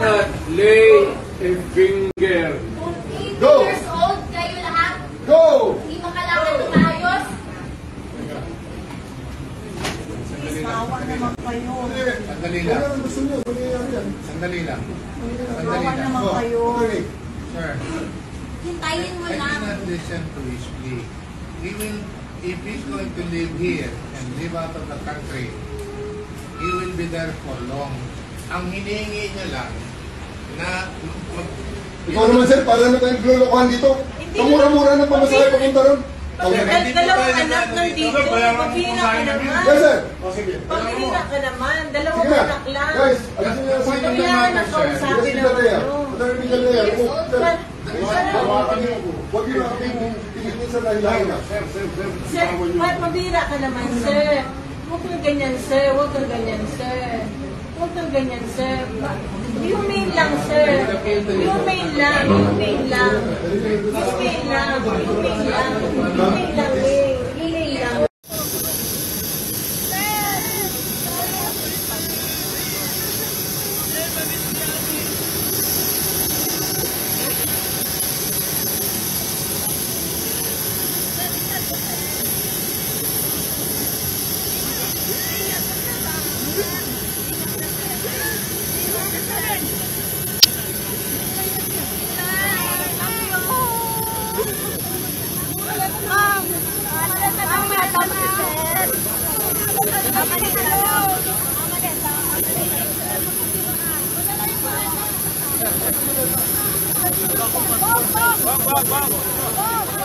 not lay a finger. 18 years old kayo lahat? Go! Hindi makalakad ng maayos? Awa naman kayo. Sandali lang. Sandali lang. Awa naman kayo. Sir, Hintayin mo I lang. cannot listen to his plea. He will, if he's going to live here and live out of the country, he will be there for long. Ang hinihingi niya lang na Ikaw naman sir, para na tayong glolokohan dito. Kamura-mura ng pamasahe papunta ron. Dalawang anak nandito. Pabira ka naman. Yes sir. Pabira ka naman. Dalawang Sige na. anak lang. Guys, alisin niyo sa inyo. Pabira na kausapin ng ano. Huwag yun ang tingin sa lahilahin na. Sir, pabira ka naman, sir. Huwag kang ganyan, sir. Huwag kang ganyan, sir. Huwag kang ganyan, sir. Humane lang, sir. Humane lang. Humane lang. Humane lang. Humane lang. Humane lang, eh. Humane lang.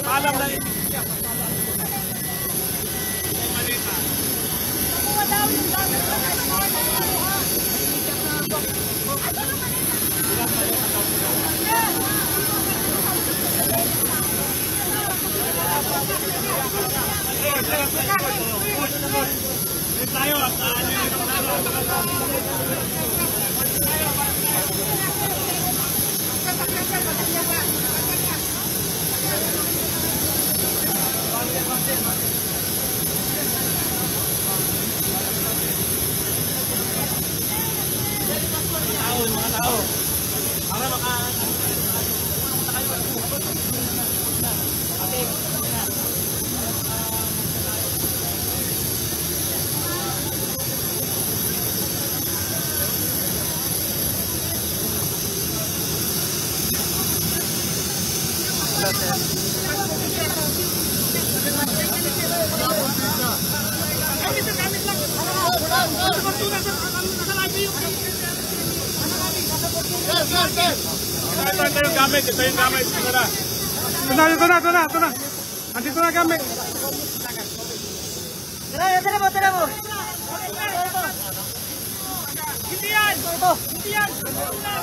Alam na rin. Tayo, mga tao. Para maka ito yung gamit. Ito yung gamit. Ito na. Andito na gamit. Tara mo. Hindi yan.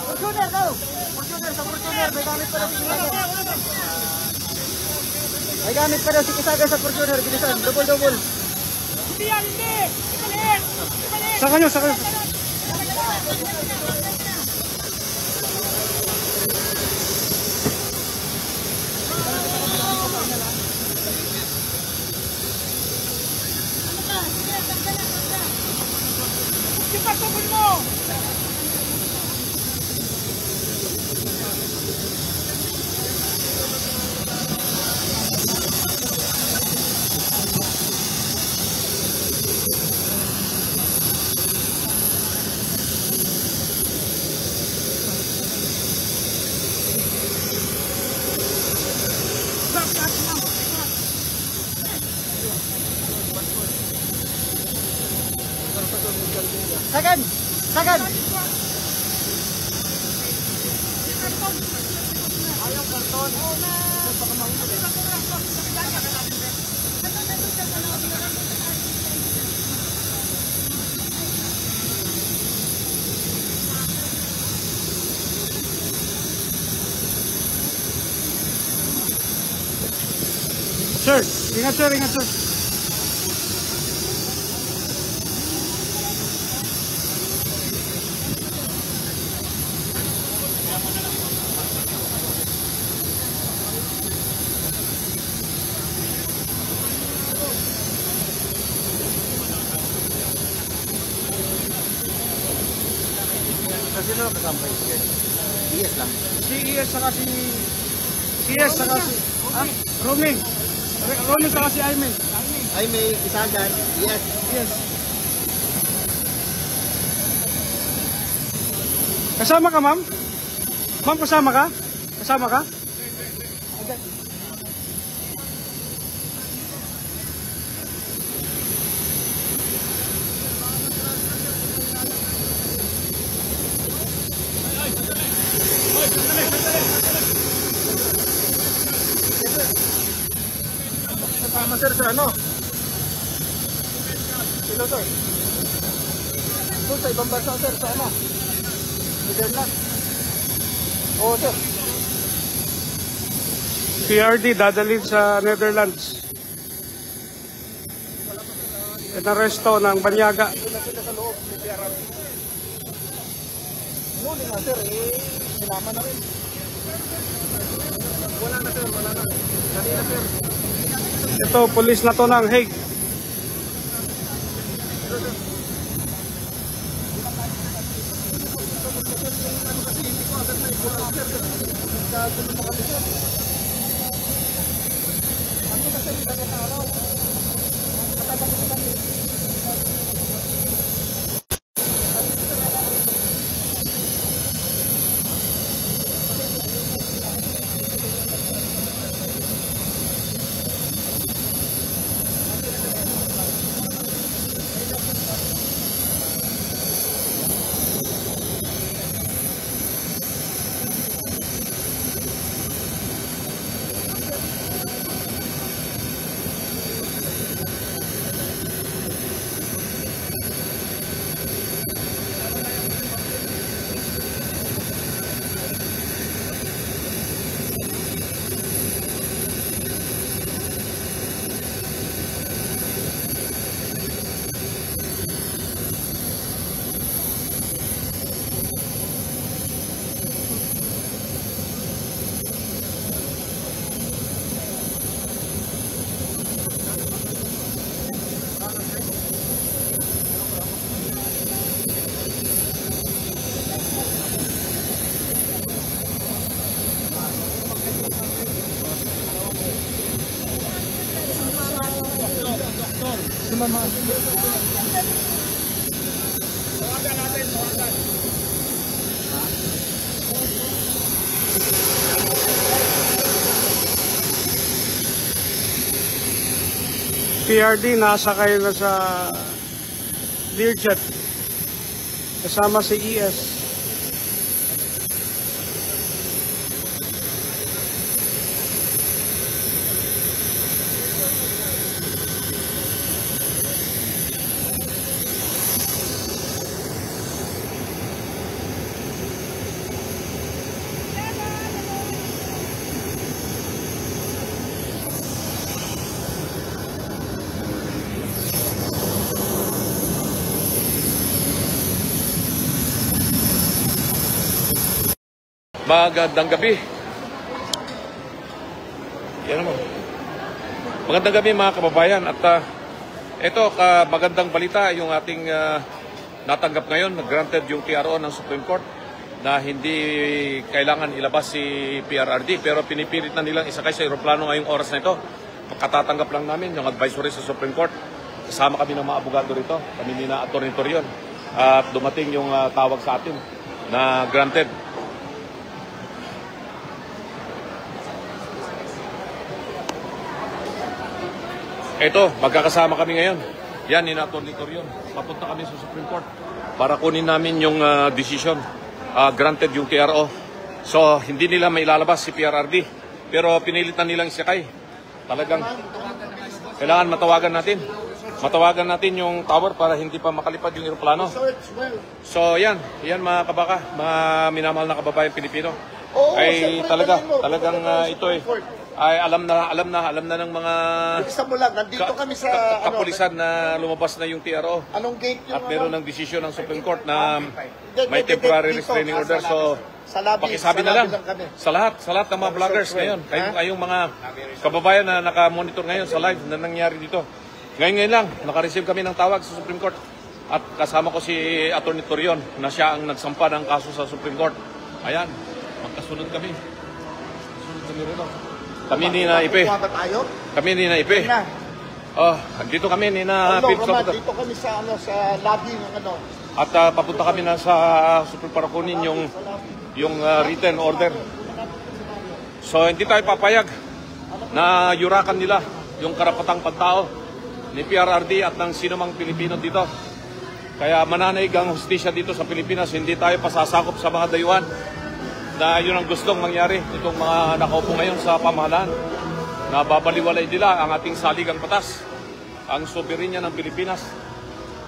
Fortuner daw. Fortuner. May gamit pa daw si Kisaga sa Fortuner. Bilisan. Double. Hindi yan. Sa kanyo. Ipagpapun mo! Sagan! Ayaw karton. Sir, ingat sir. Kasi sino kasama kayo? CS lang. Si ES saka si... CS saka si... Ah? Roaming. Roaming saka si Aimee. Aimee, Isagan, yes. Yes. Kasama ka, ma'am? Ma'am, kasama ka? Kasama ka? Okay. Kasama sir sa ano? Sino sir? Doon sa ibang bansa sir, sa ano? Netherlands. Oo sir. PRD dadalhin sa Netherlands. Inaresto ng Banyaga. Muli nga sir, sinama na rin. Wala na sir, wala na. Kanina sir. Ito, pulis na to ng Hague. PRD nasakay na sa Learjet kasama si ES. Magandang gabi. Yan naman. Magandang gabi mga kababayan. At ito, magandang balita yung ating natanggap ngayon. Granted yung TRO ng Supreme Court na hindi kailangan ilabas si PRRD. Pero pinipilit na nilang isakay sa aeroplano ngayong oras na ito. Katatanggap lang namin yung advisory sa Supreme Court. Kasama kami ng mga abogado rito. Kami ni na Atty. Torion. At dumating yung tawag sa atin na granted. Ito, magkakasama kami ngayon. Yan, ni Atty. Torion. Papunta kami sa Supreme Court para kunin namin yung decision. Granted yung TRO. So, hindi nila mailalabas si PRRD. Pero pinilitan nilang isakay. Talagang kailangan matawagan natin. Matawagan natin yung tower para hindi pa makalipad yung aeroplano. So, yan. Yan mga kabaka, mga minamahal na kababayan Pilipino. Ay talagang ito ay alam na ng mga nandito kami sa kapulisan na lumabas na yung TRO. Anong gate yung at meron ng desisyon ng Supreme Court na may temporary restraining order. So pakisabi na lang sa lahat ng mga vloggers ngayon, kayong mga kababayan na naka-monitor ngayon sa live na nangyari dito. Ngayon lang naka-receive kami ng tawag sa Supreme Court At kasama ko si Atty. Torion na siya ang nagsampa ng kaso sa Supreme Court. Ayan, magkasunod kami. Kasunod kami rito. Kami ni na Ipe. Kami ni na Ipe. Oh, dito kami ni na Dito kami sa lobby ng ano. At papunta kami na sa Supreme para kunin yung written order. So hindi tayo papayag na yurakan nila yung karapatang pantao ni PRRD at ng sino mang Pilipino dito. Kaya mananaig ang hustisya dito sa Pilipinas. Hindi tayo pasasakop sa mga dayuhan na yun ang gustong mangyari itong mga nakaupo ngayon sa pamahalaan na babaliwalay nila ang ating saligang batas, ang soberenya ng Pilipinas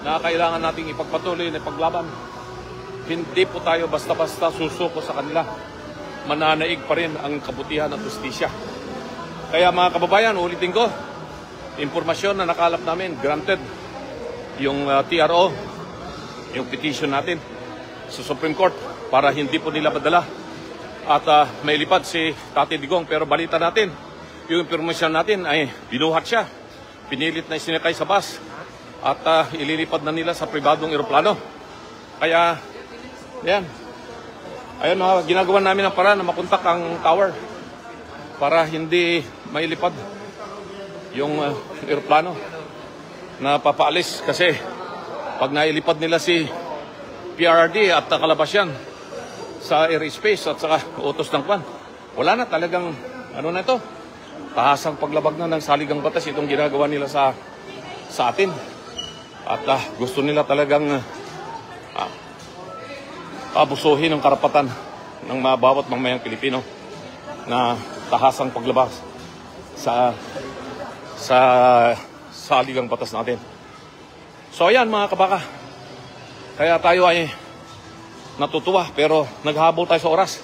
na kailangan nating ipagpatuloy na ipaglaban. Hindi po tayo basta-basta susuko sa kanila. Mananaig pa rin ang kabutihan at justisya. Kaya mga kababayan, ulitin ko, impormasyon na nakalap namin, granted yung TRO, yung petition natin sa Supreme Court para hindi po nila madala at mailipad si Tati Digong. Pero balita natin, yung impormasyon natin ay binuhat siya, pinilit na isinakay sa bus at ililipad na nila sa pribadong eroplano. Kaya, yan. Ayun, ginagawa namin ang paraan na makontak ang tower para hindi mailipad yung eroplano na papaalis. Kasi pag nailipad nila si PRRD at nakalabas yan sa airspace at saka utos ng kwan, wala na talagang, ano na ito, tahasang paglabag na ng saligang batas itong ginagawa nila sa atin. At gusto nila talagang abusuhin ang karapatan ng mga bawat mamayang Pilipino na tahasang paglabas sa saligang batas natin. So ayan mga kabaka, kaya tayo ay natutuwa pero naghabol tayo sa oras.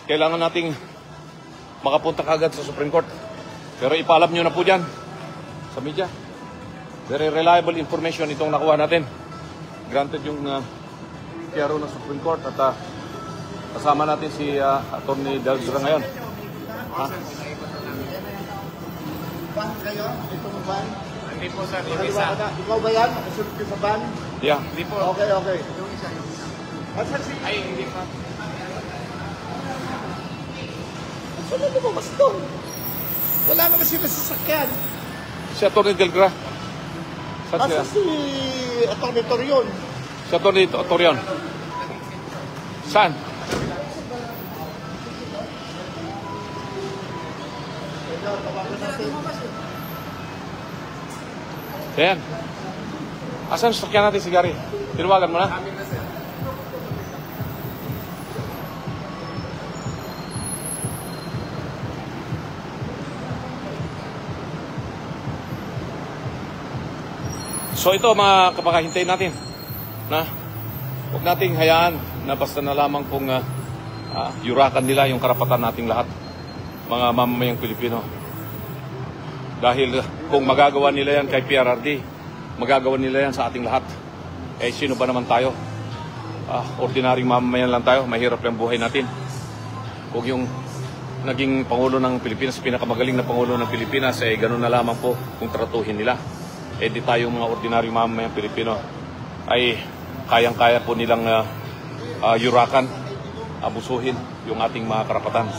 Kailangan nating makapunta kagad sa Supreme Court. Pero ipaalam nyo na po dyan sa media. Very reliable information itong nakuha natin. Granted yung PRO ng Supreme Court at kasama natin si Atty. Delzra ngayon. Ban kayo? Itong ban? Hindi po sir, yung isa. Ikaw ba yan? Nakasunod ka sa ban? Yeah. Hindi po. Okay. Ay, hindi pa. Saan na lumabas doon? Wala naman sila sasakyan. Si Atty. Delzra. Asa si Atty. Torion? Si Atty. Torion. Saan? Ayan. Asan sasakyan natin si Gary? Tinawagan mo na? So ito mga kapakahintayin natin na huwag nating hayaan na basta na lamang kung yurakan nila yung karapatan nating lahat, mga mamamayang Pilipino. Dahil kung magagawa nila yan kay PRRD, magagawa nila yan sa ating lahat. Eh sino ba naman tayo? Ordinaryong mamamayan lang tayo, mahirap yung buhay natin. Kung yung naging Pangulo ng Pilipinas, pinakamagaling na Pangulo ng Pilipinas, eh ganun na lamang po kung tratuhin nila. Eh di tayo mga ordinaryong mamamayang Pilipino ay kayang-kaya po nilang yurakan, abusuhin yung ating mga karapatan.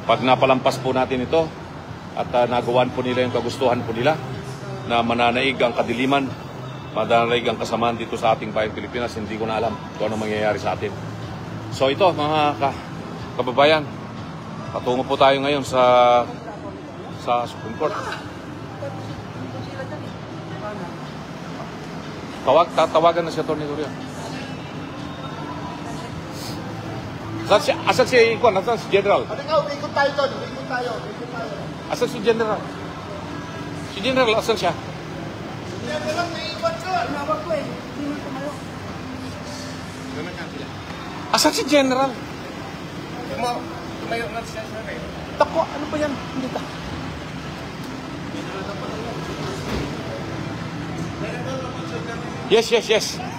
Pag napalampas po natin ito at nagawan po nila yung kagustuhan po nila na mananaig ang kadiliman, mananaig ang kasamaan dito sa ating bayang Pilipinas, hindi ko na alam kung ano mangyayari sa atin. So ito mga kababayan, patungo po tayo ngayon sa Supreme Court. Tatawagan na si Atty. Torion. Asan si Ikwan? Asan si General? Ikot tayo doon. Ikot tayo. Asan si General? Si General, asan siya? General, may ikot ko. Nabag ko eh. Hindi mo tumayo. Asan si General? Tumayo na siya sir eh. Tako, ano ba yan? Hindi ta. Yes.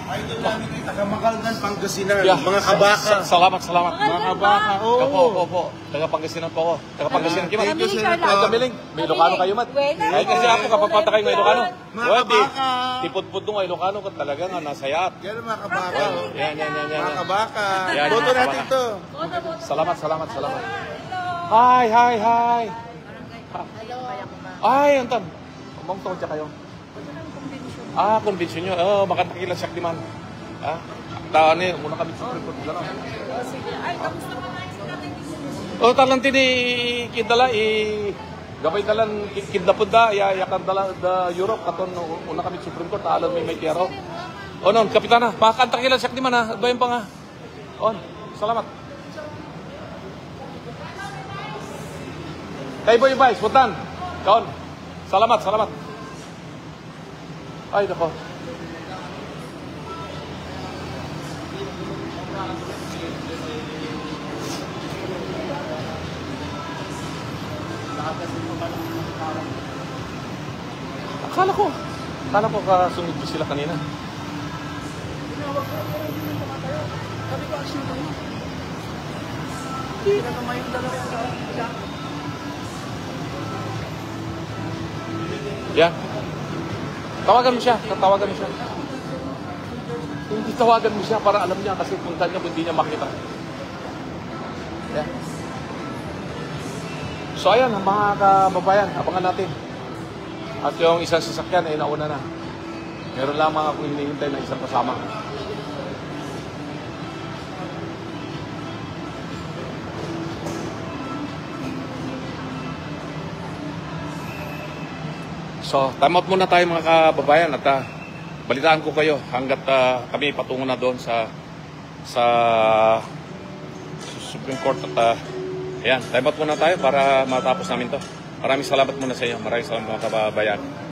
Idol namin kayo, taga Makaldan, Pangasinan. Yeah. Mga kabaka. Salamat. Mga kabaka, oo. Opo. Taga Pangasinan po ako. Taga Pangasinan kayo, Thank you, Mat. Senator. Ay, Kamiling. May Ilocano kayo, Mat. Ay, kasi ako, kapag pata kayo ng Ilocano. Mga Pwede. kabaka. Tipod-pod nung Ilocano ka talaga nga, nasayat. Yan ang mga kabaka. oh. Yan. Mga kabaka. Yan, Boto mga natin kabaka. to. Salamat. Hi. Ay, antan. Kumang tungkol siya kayo. Convention nyo. Makantakilan siya man. Taan eh, muna kami sa Supreme Court. Talang tini kidala gabay dalan kidnapod da yakan dala da Europe katon una kami sa Supreme Court alam may tiaro. Non kapitana, makantakilan siya man ha. Bayan pa nga. Salamat. Kay Boy Vice, putan. Kaon. Salamat. Ay, nako. Akala ko kasunod ko sila kanina. Yan. Tawagan mo siya. Hindi tawagan mo siya para alam niya kasi punta niya hindi niya makita. Yan. So ayan, mga kababayan, abangan natin. At yung isang sasakyan ay nauna na. Meron lamang akong hinihintay na isang kasama. So, time out muna tayo mga kababayan at balitaan ko kayo hanggat kami patungo na doon sa Supreme Court at ayan, time out muna tayo para matapos namin to. Maraming salamat muna sa inyo. Maraming salamat mga kababayan.